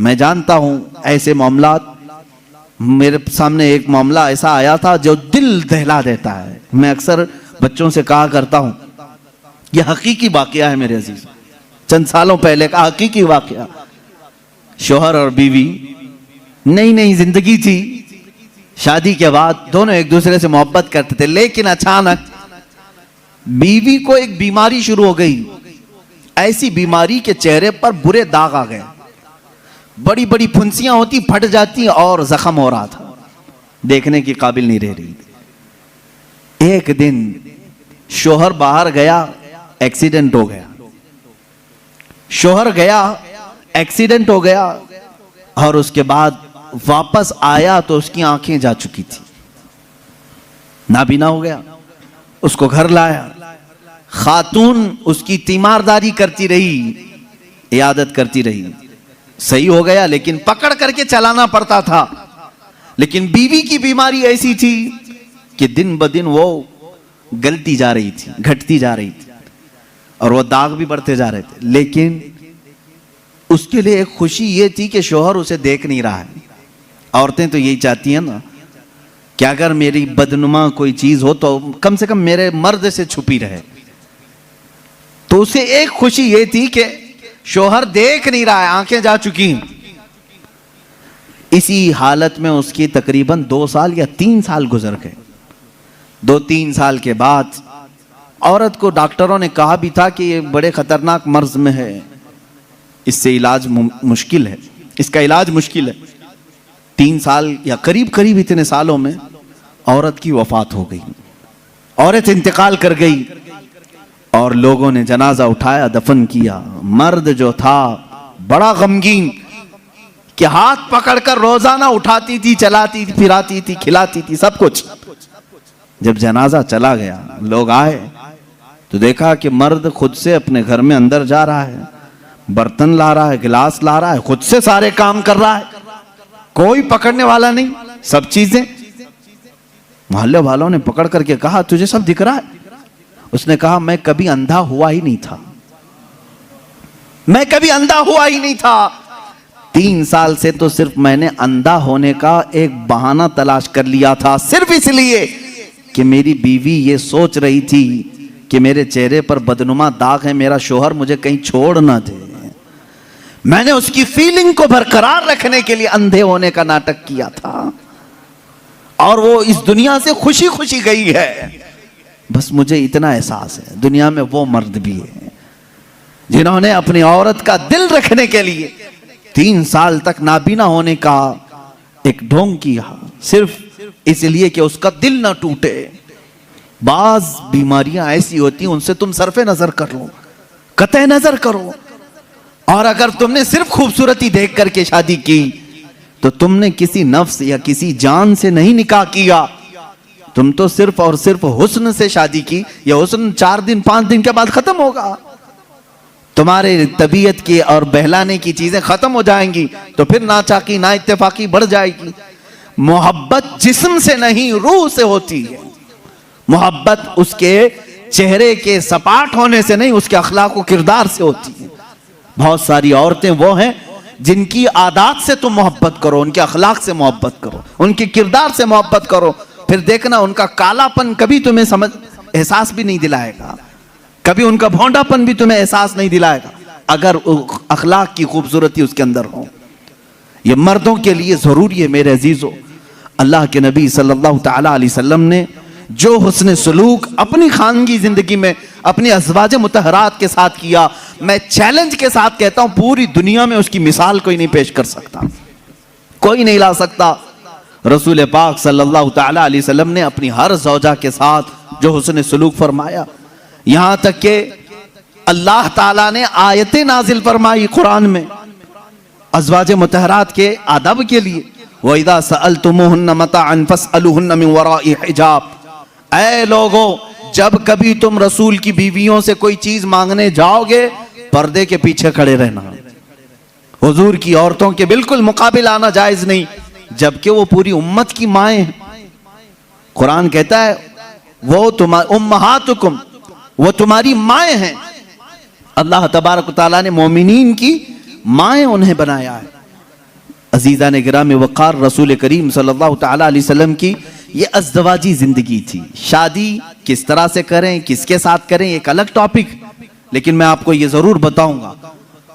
मैं जानता हूं ऐसे मामलात, मेरे सामने एक मामला ऐसा आया था जो दिल दहला देता है। मैं अक्सर बच्चों से कहा करता हूं, यह हकीकी वाकया है मेरे अजीज, चंद सालों पहले का हकीकी वाकया। शौहर और बीवी, नई नई जिंदगी थी, शादी के बाद दोनों एक दूसरे से मोहब्बत करते थे, लेकिन अचानक बीवी को एक बीमारी शुरू हो गई। ऐसी बीमारी के चेहरे पर बुरे दाग आ गए, बड़ी बड़ी फुंसियां होती, फट जाती और जख्म हो रहा था, देखने की काबिल नहीं रह रही। एक दिन शौहर बाहर गया, एक्सीडेंट हो गया। शौहर गया, एक्सीडेंट हो गया, और उसके बाद वापस आया तो उसकी आंखें जा चुकी थी, नाबीना हो गया। उसको घर लाया, खातून उसकी तीमारदारी करती रही, इयादत करती रही। सही हो गया, लेकिन पकड़ करके चलाना पड़ता था। लेकिन बीवी की बीमारी ऐसी थी कि दिन ब दिन वो गलती जा रही थी, घटती जा रही थी, और वो दाग भी बढ़ते जा रहे थे। लेकिन उसके लिए एक खुशी ये थी कि शौहर उसे देख नहीं रहा है। औरतें तो यही चाहती हैं ना कि अगर मेरी बदनुमा कोई चीज हो तो कम से कम मेरे मर्द से छुपी रहे। तो उसे एक खुशी ये थी कि शौहर देख नहीं रहा है, आंखें जा चुकी। इसी हालत में उसकी तकरीबन 2 साल या 3 साल गुजर गए। 2-3 साल के बाद औरत को डॉक्टरों ने कहा भी था कि ये बड़े खतरनाक मर्ज में है, इससे इलाज मुश्किल है, इसका इलाज मुश्किल है। 3 साल या करीब करीब इतने सालों में औरत की वफात हो गई, औरत इंतकाल कर गई, और लोगों ने जनाजा उठाया, दफन किया। मर्द जो था बड़ा गमगीन कि हाथ पकड़कर रोजाना उठाती थी, चलाती थी, फिराती थी, खिलाती थी, सब कुछ। जब जनाजा चला गया, लोग आए तो देखा कि मर्द खुद से अपने घर में अंदर जा रहा है, बर्तन ला रहा है, गिलास ला रहा है, खुद से सारे काम कर रहा है, कोई पकड़ने वाला नहीं, सब चीजें। मोहल्ले वालों ने पकड़ करके कहा, तुझे सब दिख रहा है? उसने कहा, मैं कभी अंधा हुआ ही नहीं था, मैं कभी अंधा हुआ ही नहीं था। 3 साल से तो सिर्फ मैंने अंधा होने का एक बहाना तलाश कर लिया था, सिर्फ इसलिए कि मेरी बीवी ये सोच रही थी कि मेरे चेहरे पर बदनुमा दाग है, मेरा शौहर मुझे कहीं छोड़ ना दे। मैंने उसकी फीलिंग को बरकरार रखने के लिए अंधे होने का नाटक किया था, और वो इस दुनिया से खुशी खुशी गई है। बस मुझे इतना एहसास है, दुनिया में वो मर्द भी है जिन्होंने अपनी औरत का दिल रखने के लिए 3 साल तक नाबीना होने का एक ढोंग किया, सिर्फ इसलिए कि उसका दिल ना टूटे। बाज बीमारियां ऐसी होती हैं, उनसे तुम सरफे नजर कर लो, कतई नजर करो। और अगर तुमने सिर्फ खूबसूरती देख करके शादी की तो तुमने किसी नफ्स या किसी जान से नहीं निकाह किया, तुम तो सिर्फ और सिर्फ हुस्न से शादी की। यह हुस्न 4 दिन 5 दिन के बाद खत्म होगा, तुम्हारे तबीयत की और बहलाने की चीजें खत्म हो जाएंगी, तो फिर नाचाकी ना इत्तेफाकी बढ़ जाएगी। मोहब्बत जिस्म से नहीं, रूह से होती है। मोहब्बत उसके चेहरे के सपाट होने से नहीं, उसके अखलाक व किरदार से होती है। बहुत सारी औरतें वो हैं जिनकी आदत से तुम मोहब्बत करो, उनके अखलाक से मोहब्बत करो, उनके किरदार से मोहब्बत करो, फिर देखना उनका कालापन कभी तुम्हें एहसास भी नहीं दिलाएगा, कभी उनका भौंडापन भी तुम्हें एहसास नहीं दिलाएगा, अगर अखलाक की खूबसूरती उसके अंदर हो। यह मर्दों के लिए जरूरी है मेरे अजीजों। अल्लाह के नबी सल्लल्लाहु तआला अलैहि वसल्लम ने जो हुस्न सलूक अपनी खानगी जिंदगी में अपनी अज़वाज मुतहरात के साथ किया, मैं चैलेंज के साथ कहता हूं पूरी दुनिया में उसकी मिसाल कोई नहीं पेश कर सकता, कोई नहीं ला सकता। रसूल पाक सल्लल्लाहु तआला अलैहि वसल्लम ने अपनी हर ज़ौजा के साथ जो हुस्न सलूक फरमाया, यहां तक कि अल्लाह ताला ने आयतें नाजिल फरमाई कुरान में अज़वाज मुतहरात के आदब के लिए। वइज़ा सअलतुमुहुन्ना मताअन फस्अलूहुन्ना मिन वराइ हिजाब, ऐ लोगों जब कभी तुम रसूल की बीवियों से कोई चीज मांगने जाओगे, पर्दे के पीछे खड़े रहना। हुजूर की औरतों के बिल्कुल मुकाबिल आना जायज नहीं, जबकि वो पूरी उम्मत की माएं हैं। कुरान कहता है वो तुम्हारी उम्महातुकुम, वो तुम्हारी माएं हैं। अल्लाह तबारक व तआला ने मोमिनीन की माएं उन्हें बनाया है। अजीज़ान गिराम वक़ार, रसूल करीम सल्लल्लाहु ताला अलैहि वसल्लम की ये अज़दवाजी ज़िंदगी थी। शादी किस तरह से करें, किसके साथ करें, एक अलग टॉपिक, लेकिन मैं आपको ये ज़रूर बताऊंगा।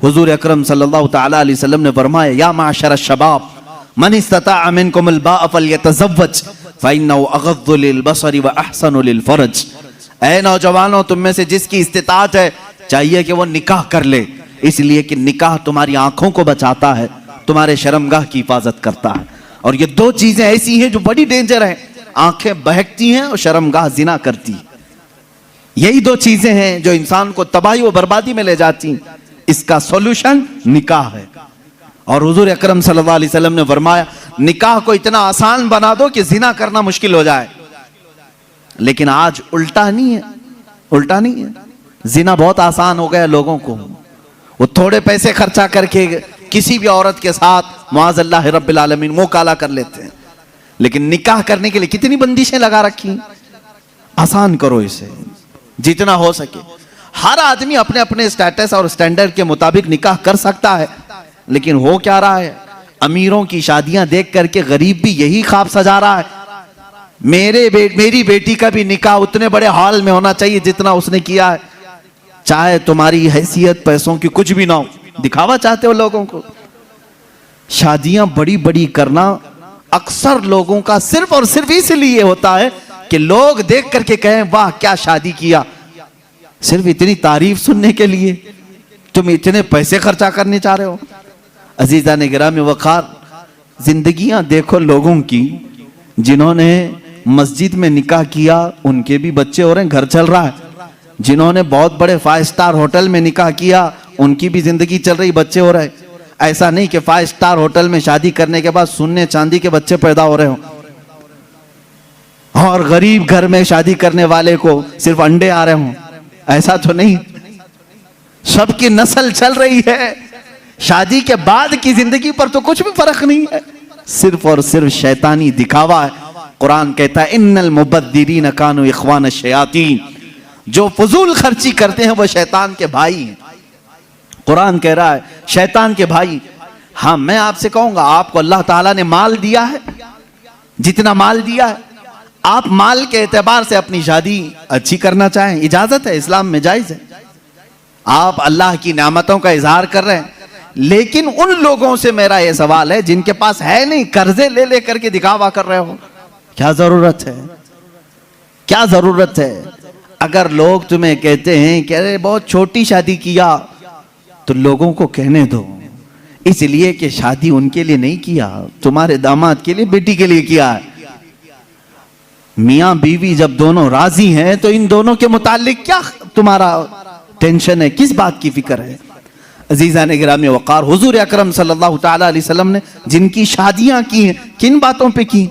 हुज़ूर अकरम सल्लल्लाहु ताला अलैहि वसल्लम ने फरमाया, या माशर शबाब मन इस्तताअ मिनकुमुल बाअ फल्यतज़व्वज फ़इन्नहु अग़द्दु लिलबसरि व अहसनु लिलफ़रज। ऐ नौजवानों, तुम में से जिसकी इस्तिताअत है चाहिए कि वो निकाह कर ले, इसलिए कि निकाह तुम्हारी आंखों को बचाता है, तुम्हारे शर्मगाह की हिफाजत करता है। और ये दो चीजें ऐसी हैं जो बड़ी डेंजर है, आंखें बहकती हैं और शर्मगाह जिना करती है। यही दो चीजें हैं जो इंसान को तबाही व बर्बादी में ले जाती हैं। इसका सॉल्यूशन निकाह है। और हुजूर अकरम सल्लल्लाहु अलैहि वसल्लम ने फरमाया, निकाह को इतना आसान बना दो कि जिना करना मुश्किल हो जाए। लेकिन आज उल्टा नहीं है, उल्टा नहीं है। जिना बहुत आसान हो गया लोगों को। वो थोड़े पैसे खर्चा करके किसी भी औरत के साथ मुआज़ल्लाह रब्बिल आलमीन मुंह काला कर लेते हैं। लेकिन निकाह करने के लिए कितनी बंदिशें लगा रखी। आसान करो इसे जितना हो सके। हर आदमी अपने अपने स्टेटस और स्टैंडर्ड के मुताबिक निकाह कर सकता है। लेकिन हो क्या रहा है, अमीरों की शादियां देख करके गरीब भी यही ख्वाब सजा रहा है, मेरी बेटी का भी निकाह उतने बड़े हॉल में होना चाहिए जितना उसने किया है। चाहे तुम्हारी हैसियत पैसों की कुछ भी ना हो, दिखावा चाहते हो लोगों को। शादियां बड़ी बड़ी करना अक्सर लोगों का सिर्फ और सिर्फ इसलिए होता है कि लोग देख करके कहें, वाह क्या शादी किया। सिर्फ इतनी तारीफ सुनने के लिए तुम इतने पैसे खर्चा करने चाह रहे हो। अजीज़ान गिरामी वक़ार, जिंदगियां देखो लोगों की, जिन्होंने मस्जिद में निकाह किया उनके भी बच्चे हो रहे हैं, घर चल रहा है। जिन्होंने बहुत बड़े 5 स्टार होटल में निकाह किया उनकी भी जिंदगी चल रही, बच्चे हो रहे। ऐसा नहीं कि 5 स्टार होटल में शादी करने के बाद सोने चांदी के बच्चे पैदा हो रहे हो और गरीब घर में शादी करने वाले को सिर्फ अंडे आ रहे हो। ऐसा तो नहीं, सबकी नस्ल चल रही है। शादी के बाद की जिंदगी पर तो कुछ भी फर्क नहीं है, सिर्फ और सिर्फ शैतानी दिखावा है। कुरान कहता है, इन्नल मुबद्दिरीन कानू इख्वान शयातीन, जो फजूल खर्ची करते हैं वो शैतान के भाई हैं। कुरान कह रहा है शैतान के भाई। हाँ, मैं आपसे कहूंगा, आपको अल्लाह ताला ने माल दिया है, जितना माल दिया है, आप माल के एतबार से अपनी शादी अच्छी करना चाहें, इजाजत है, इस्लाम में जायज है। आप अल्लाह की नेमतों का इजहार कर रहे हैं। लेकिन उन लोगों से मेरा यह सवाल है जिनके पास है नहीं, कर्जे ले ले करके दिखावा कर रहे हो, क्या जरूरत है, क्या जरूरत है। अगर लोग तुम्हें कहते हैं कि अरे बहुत छोटी शादी किया, तो लोगों को कहने दो, इसलिए कि शादी उनके लिए नहीं किया, तुम्हारे दामाद के लिए, बेटी के लिए किया है। मियां बीवी जब दोनों राजी हैं तो इन दोनों के मुतालिक क्या तुम्हारा टेंशन है, किस बात की फिक्र है। अजीज़ान गिरामी वक़ार, हुजूर अकरम सल्लल्लाहु ताला अलैहि वसल्लम ने जिनकी शादियां की हैं, किन बातों पे की।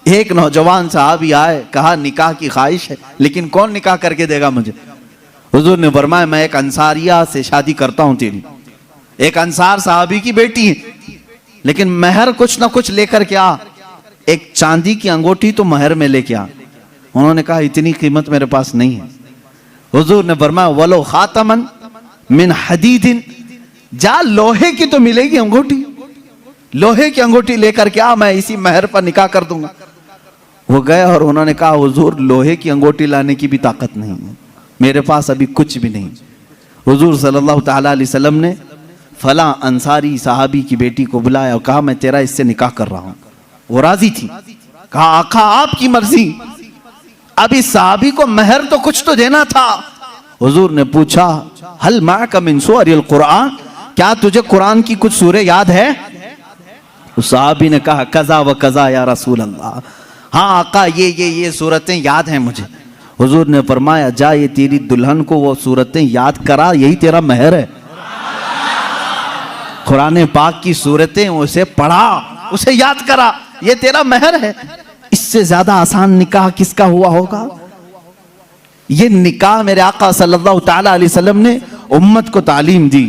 एक नौजवान साहबी आए, कहा निकाह की ख्वाहिश है, लेकिन कौन निकाह करके देगा मुझे। हुजूर ने फरमाया, मैं एक अंसारिया से शादी करता हूं तेरी। एक अंसार साहबी की बेटी है, लेकिन महर कुछ ना कुछ लेकर के आ, एक चांदी की अंगूठी तो महर में लेके आ। उन्होंने कहा इतनी कीमत मेरे पास नहीं है। हुजूर ने फरमाया, वलो खातमन मिन हदीदिन, जा लोहे की तो मिलेगी अंगूठी, लोहे की अंगूठी लेकर के आ, मैं इसी महर पर निकाह कर दूंगा। वो गए और उन्होंने कहा, हुजूर लोहे की अंगूठी लाने की भी ताकत नहीं है, मेरे पास अभी कुछ भी नहीं। हुजूर सल्लल्लाहु ताला अलैहि वसल्लम ने फला अंसारी साहबी की बेटी को बुलाया और कहा, मैं तेरा इससे निकाह कर रहा हूं। वो राजी थी। कहा, आका आपकी मर्जी। अब इस साहबी को महर तो कुछ तो देना था। हुजूर ने पूछा, हल माका मिन सूरल कुरान, क्या तुझे कुरान की कुछ सूरे याद है। उस साहबी ने कहा, कज़ा व कज़ा या रसूल अल्लाह, हाँ आका ये सूरतें याद हैं मुझे। हुजूर ने फरमाया, जा ये तेरी दुल्हन को वो सूरतें याद करा, यही तेरा महर है। कुरान पाक की सूरतें उसे पढ़ा, उसे याद करा, ये तेरा महर है। इससे ज्यादा आसान निकाह किसका हुआ होगा। ये निकाह मेरे आका सल्लल्लाहु ताला अलैहि वसल्लम ने उम्मत को तालीम दी।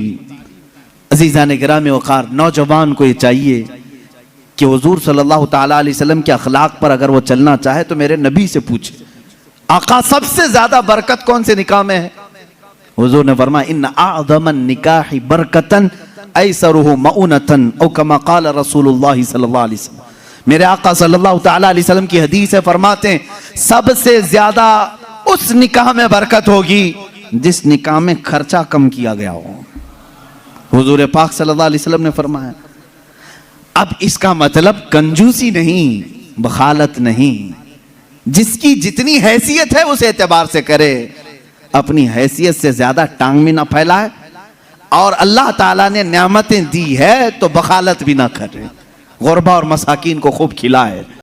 अजीज़ान गिरामी वक़ार, नौजवान को ये चाहिए कि हुजूर सल्लल्लाहु ताला अलैहि वसल्लम के अखलाक पर अगर वो चलना चाहे तो मेरे नबी से पूछे, आका सबसे ज्यादा बरकत कौन से निकाह में है। हुजूर ने फरमाया, इन्न आज़मन निकाहि बरकतन ऐसरुहु मऊनतन औ कमा क़ाल रसूलुल्लाह सल्लल्लाहु अलैहि वसल्लम। मेरे आका सल्लल्लाहु तआला अलैहि वसल्लम की हदीस है, फरमाते हैं सबसे ज्यादा उस निकाह में बरकत होगी जिस निकाह में खर्चा कम किया गया हो। हुजूर पाक सल्लल्लाहु अलैहि वसल्लम ने फरमाया। अब इसका मतलब कंजूसी नहीं, बखालत नहीं, जिसकी जितनी हैसियत है उस एतबार से करे, अपनी हैसियत से ज्यादा टांग में ना फैलाए, और अल्लाह ताला ने नेमतें दी है तो बखालत भी ना करे, गुरबा और मसाकीन को खूब खिलाए।